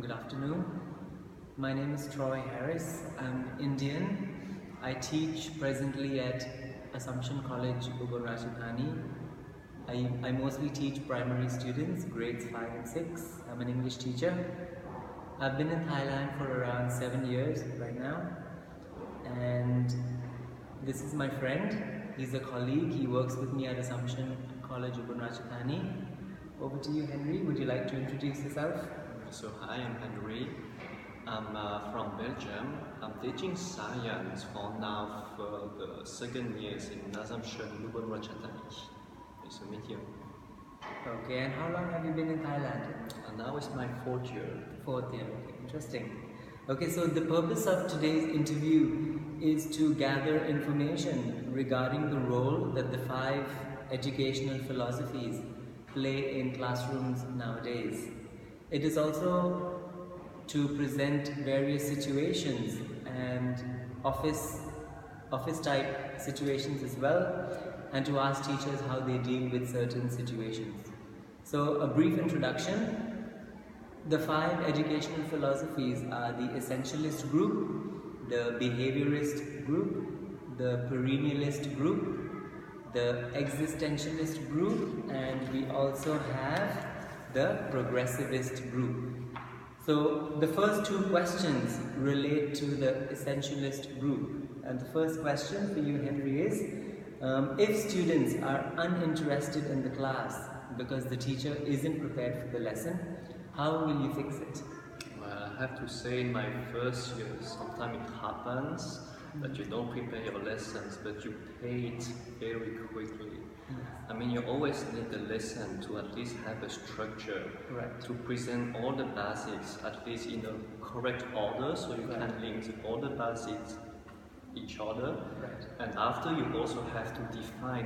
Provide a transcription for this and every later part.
Good afternoon. My name is Troy Harris. I'm Indian. I teach presently at Assumption College, Rajadhani. I mostly teach primary students, grades 5 and 6. I'm an English teacher. I've been in Thailand for around 7 years right now. And this is my friend. He's a colleague. He works with me at Assumption College, Rajadhani. Over to you, Henry. Would you like to introduce yourself? So hi, I'm Henry. I'm from Belgium. I'm teaching science for now for the second year in Assumption Rajadhani. Nice to meet you. Okay, and how long have you been in Thailand? And now it's my fourth year. Fourth year, okay, interesting. Okay, so the purpose of today's interview is to gather information regarding the role that the 5 educational philosophies play in classrooms nowadays. It is also to present various situations and office type situations as well, and to ask teachers how they deal with certain situations. So a brief introduction. The 5 educational philosophies are the essentialist group, the behaviorist group, the perennialist group, the existentialist group, and we also have the progressivist group. So the first 2 questions relate to the essentialist group. And the first question for you, Henry, is if students are uninterested in the class because the teacher isn't prepared for the lesson, how will you fix it? Well, I have to say in my first year, sometimes it happens that you don't prepare your lessons, but you pay it very quickly. I mean, you always need the lesson to at least have a structure, right, to present all the basics at least in a correct order, so you can link all the basics each other. Right. And after, you also have to define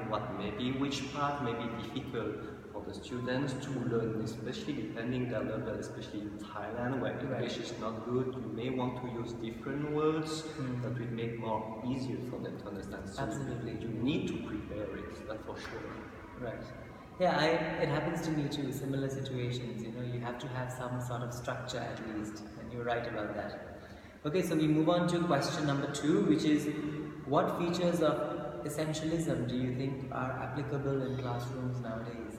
which part may be difficult for the students to learn, especially depending their level, especially in Thailand where English is not good. You may want to use different words that will make more easier for them to understand. So absolutely. You need to prepare it, that's for sure. Right. Yeah, it happens to me too, similar situations. You know, you have to have some sort of structure at least, and you're right about that. Okay, so we move on to question number 2, which is what features of essentialism do you think are applicable in classrooms nowadays?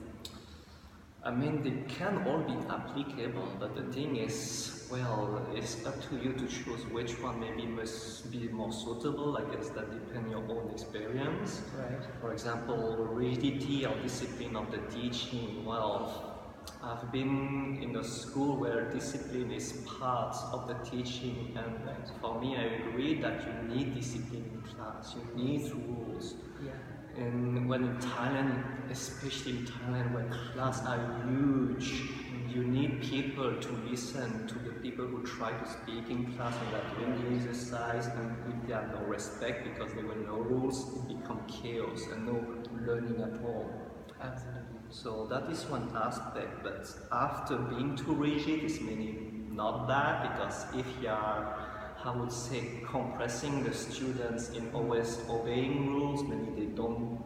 I mean, they can all be applicable, but the thing is, well, it's up to you to choose which one maybe must be more suitable. I guess that depends on your own experience. Right. For example, rigidity or discipline of the teaching. Well, I've been in a school where discipline is part of the teaching, and for me, I agree that you need discipline in class. You need rules. Yeah. And when in Thailand, especially in Thailand, where classes are huge, you need people to listen to the people who try to speak in class and that doing the exercise, and if they have no respect because there were no rules, it becomes chaos and no learning at all. Absolutely. So that is one aspect, but after being too rigid, it's maybe not bad, because if you are, I would say, compressing the students in always obeying rules, maybe they don't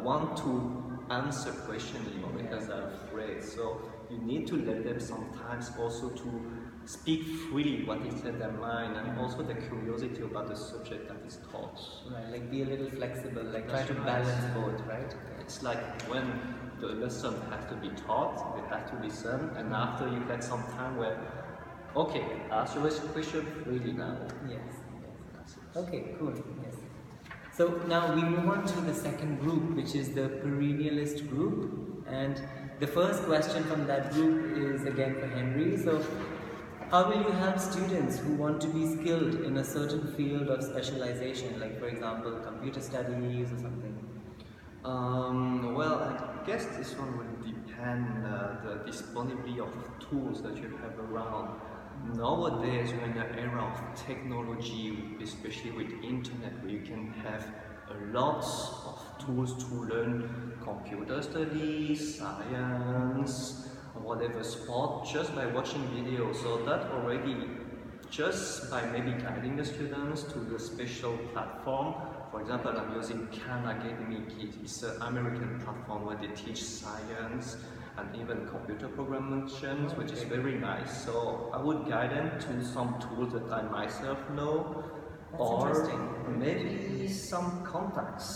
want to answer questions anymore because they're afraid. So you need to let them sometimes also to speak freely what is in their mind, and also the curiosity about the subject that is taught. Right, like be a little flexible, like try to balance both, right? It's like when the lesson has to be taught, they have to listen, and after you get some time where, okay, ask your question freely now. Yes. Okay, cool. Yes. So now we move on to the second group, which is the perennialist group. And the first question from that group is again for Henry. So how will you help students who want to be skilled in a certain field of specialization, like for example, computer studies or something? Well, I guess this one will depend the disponibility of tools that you have around. Nowadays, we're in an era of technology, especially with internet, where you can have a lot of tools to learn computer studies, science, whatever sport, just by watching videos. So that already, just by maybe guiding the students to the special platform. For example, I'm using Khan Academic. It's an American platform where they teach science, and even computer programming, which is Okay. very nice. So I would guide them to some tools that I myself know, That's or interesting. maybe some contacts.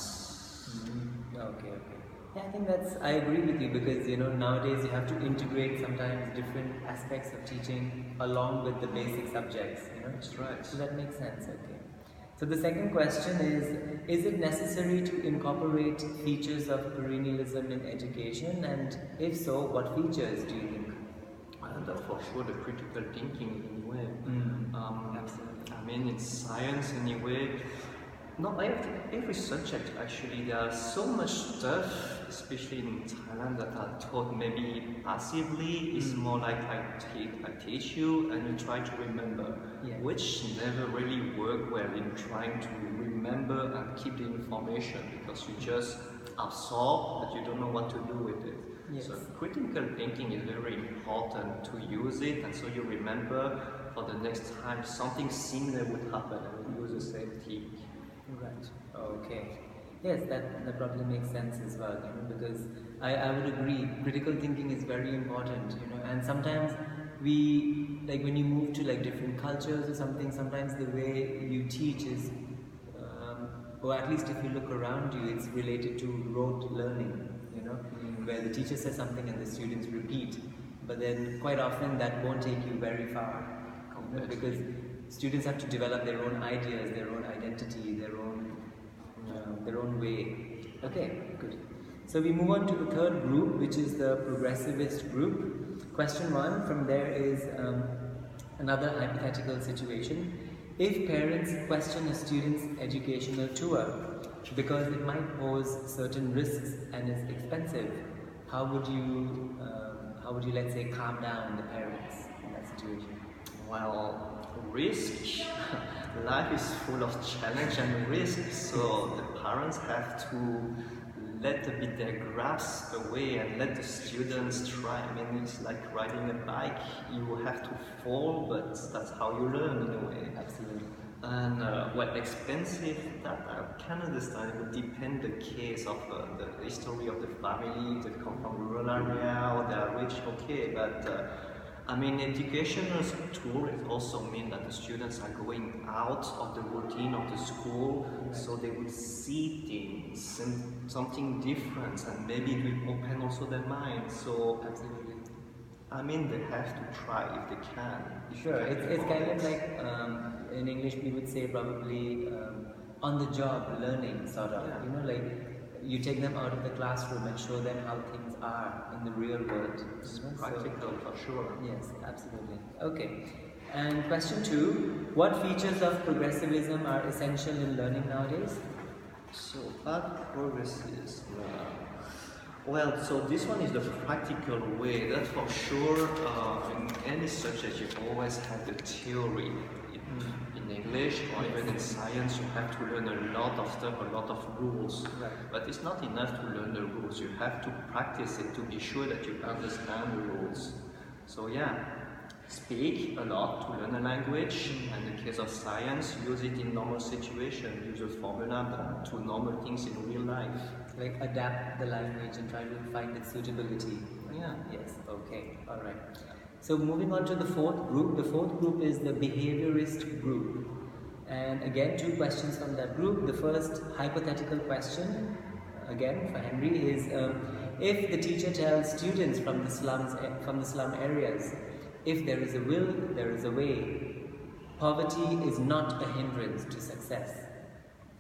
Okay, okay. Yeah, I think I agree with you because nowadays you have to integrate sometimes different aspects of teaching along with the basic subjects. That's right. So that makes sense, okay. So the second question is it necessary to incorporate features of perennialism in education? And if so, what features do you think? And for sure, the critical thinking anyway. Absolutely. I mean, in science anyway, not every subject actually. There's so much stuff, especially in Thailand, that are taught maybe passively. It's more like I teach you and you try to remember, Yeah. which never really work well in trying to remember and keep the information because you just absorb, but you don't know what to do with it. Yes. So critical thinking is very important to use it, and so you remember for the next time something similar would happen and you use the same technique. Right. Okay. Yes, that probably makes sense as well, because I would agree. Critical thinking is very important, and sometimes like when you move to like different cultures or something, sometimes the way you teach is, or at least if you look around you, it's related to rote learning, where the teacher says something and the students repeat, but then quite often that won't take you very far, because students have to develop their own ideas, their own identity, their own way. Okay, good. So we move on to the third group, which is the progressivist group. Question 1 from there is another hypothetical situation. If parents question a student's educational tour because it might pose certain risks and is expensive, how would you let's say calm down the parents in that situation? Well, risk. Life is full of challenge and risk, so the parents have to let a bit their grasp away and let the students try. I mean, it's like riding a bike. You have to fall, but that's how you learn in a way. Absolutely. And well, expensive, that I can understand. It would depend the case of the history of the family. If they come from rural area or they are rich, okay. But I mean, educational tour it also means that the students are going out of the routine of the school, so they will see things and something different, and maybe it will open also their mind. So Absolutely. I mean, they have to try if they can. Sure, it's kind of like in English we would say probably on the job learning sort of. Yeah. Like you take them out of the classroom and show them how things are in the real world. It's practical for sure. Yes, absolutely. Okay. And question 2, what features of progressivism are essential in learning nowadays? So that progresses. Well, so this one is the practical way. That for sure, in any subject, you always have the theory. In English or even in science, you have to learn a lot of stuff, a lot of rules. Right. But it's not enough to learn the rules. You have to practice it to be sure that you understand the rules. So yeah, speak a lot to learn a language. And in the case of science, use it in normal situation. Use a formula to normal things in real life. Like adapt the language and try to find its suitability. Yeah. Yes, okay, alright. So moving on to the fourth group. The fourth group is the behaviorist group. And again, 2 questions from that group. The first hypothetical question, again for Henry, is if the teacher tells students from the slum areas, if there is a will, there is a way. Poverty is not a hindrance to success.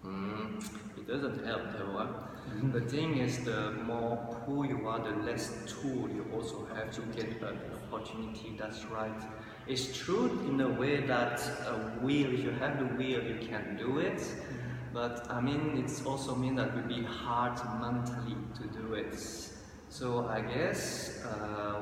It doesn't help though. The thing is, the more poor you are, the less tool you also have to get an opportunity. That's right. It's true in a way that if you have the will, you can do it. But I mean, it's also mean that it will be hard mentally to do it. So I guess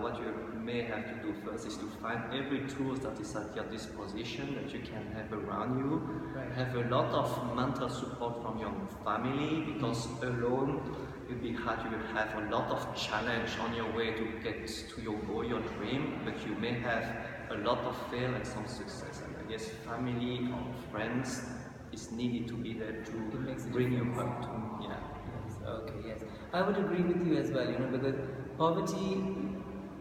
what you may have to do first is to find every tool that is at your disposition that you can have around you. Right. Have a lot of mental support from your family, because alone it will be hard. You will have a lot of challenge on your way to get to your goal, your dream, but you may have a lot of fail and some success. And I guess family or friends is needed to be there to bring you up to, yeah. Yes, okay, yes. I would agree with you as well, because poverty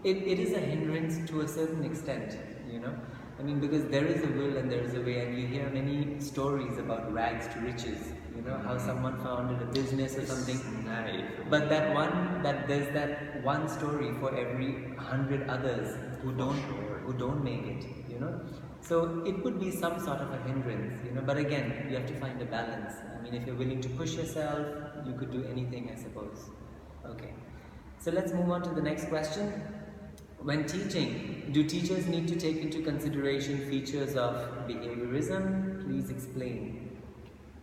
it is a hindrance to a certain extent, you know. I mean, because there is a will and there is a way, and you hear many stories about rags to riches, you know, how someone founded a business or something. Naive. But there's that one story for every 100 others who don't make it, you know. So it would be some sort of a hindrance, you know. But again, you have to find a balance. I mean, if you're willing to push yourself, you could do anything, I suppose. Okay. So let's move on to the next question. When teaching, do teachers need to take into consideration features of behaviorism? Please explain.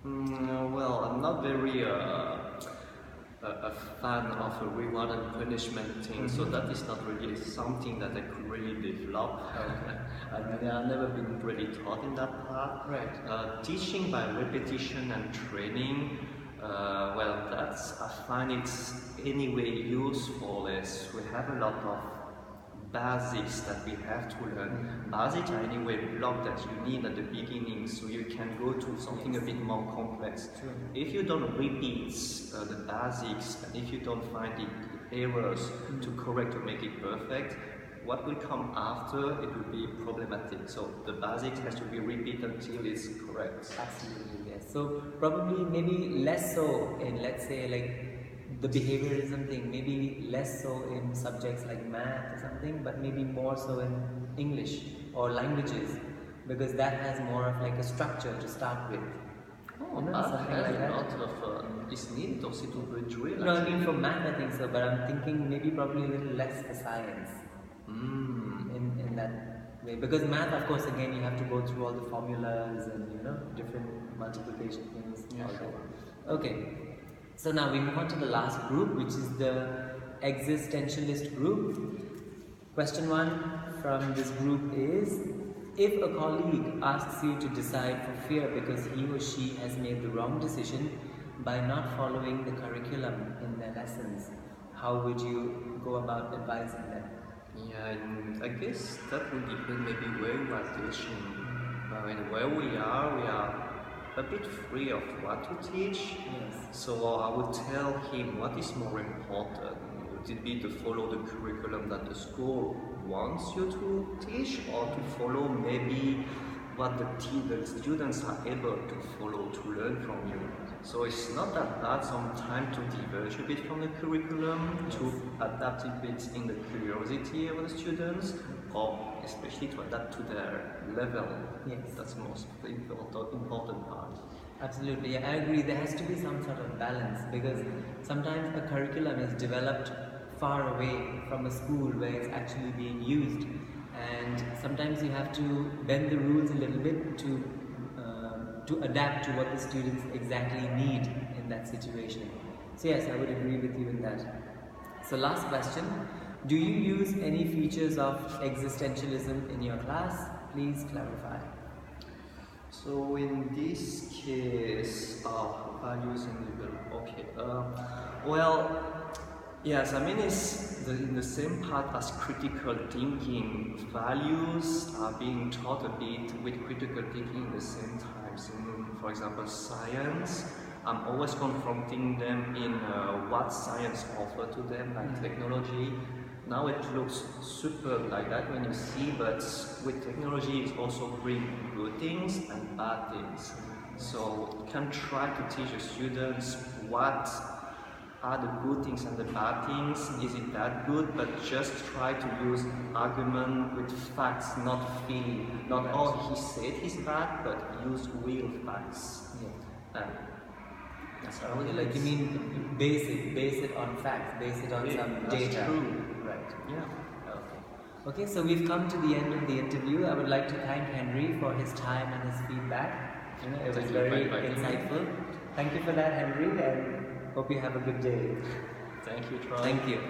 Well, I'm not very a fan of a reward and punishment thing, so that is not really something that I could really develop. Okay. I've never been really taught in that part. Right. Teaching by repetition and training, well, I find it's anyway useful as we have a lot of basics that we have to learn. Basics are anyway block that you need at the beginning, so you can go to something a bit more complex. True. If you don't repeat the basics, and if you don't find the errors to correct to make it perfect, what will come after, it will be problematic. So the basics has to be repeated until it's correct. Absolutely, yes. So probably maybe less so in, let's say, like the behaviorism thing, maybe less so in subjects like math or something, but maybe more so in English or languages, because that has more of like a structure to start with. Oh, You know, math something has like a that. lot of is needed also to do a drill. No, I mean for math I think so, but I'm thinking maybe probably a little less for science in that way. Because math, of course, again, you have to go through all the formulas and, you know, different multiplication things. Yeah, all sure. that. Okay. So now we move on to the last group, which is the existentialist group. Question 1 from this group is: if a colleague asks you to decide for fear because he or she has made the wrong decision by not following the curriculum in their lessons, how would you go about advising them? Yeah, and I guess that will depend maybe where you are teaching. I mean, where we are a bit free of what to teach. Yes. So I would tell him what is more important. Would it be to follow the curriculum that the school wants you to teach, or to follow maybe what the students are able to follow, to learn from you? So it's not that bad sometimes to diverge a bit from the curriculum, to adapt a bit in the curiosity of the students, or especially to adapt to their level. Yes. That's the most important part. Absolutely, I agree. There has to be some sort of balance, because sometimes a curriculum is developed far away from a school where it's actually being used, and sometimes you have to bend the rules a little bit to adapt to what the students exactly need in that situation. So yes, I would agree with you in that. So last question: do you use any features of existentialism in your class? Please clarify. So in this case, values and level. Okay. Well, yes. I mean, it's in the same part as critical thinking. Values are being taught a bit with critical thinking at the same time. So, for example, science. I'm always confronting them in what science offers to them, like technology. Now it looks super like that when you see, but with technology it also brings good things and bad things. So you can try to teach the students what are the good things and the bad things. Is it that good? But just try to use argument with facts, not feeling. Not he said he's bad, but use real facts. Yeah. That's how it Like is. you mean base it on facts, base it on some That's data. true. Right. Yeah. Okay, so we've come to the end of the interview. I would like to thank Henry for his time and his feedback. You know, it was Thank you very for inviting me. insightful. Thank you for that, Henry, and hope you have a good day. Thank you, Troy. Thank you.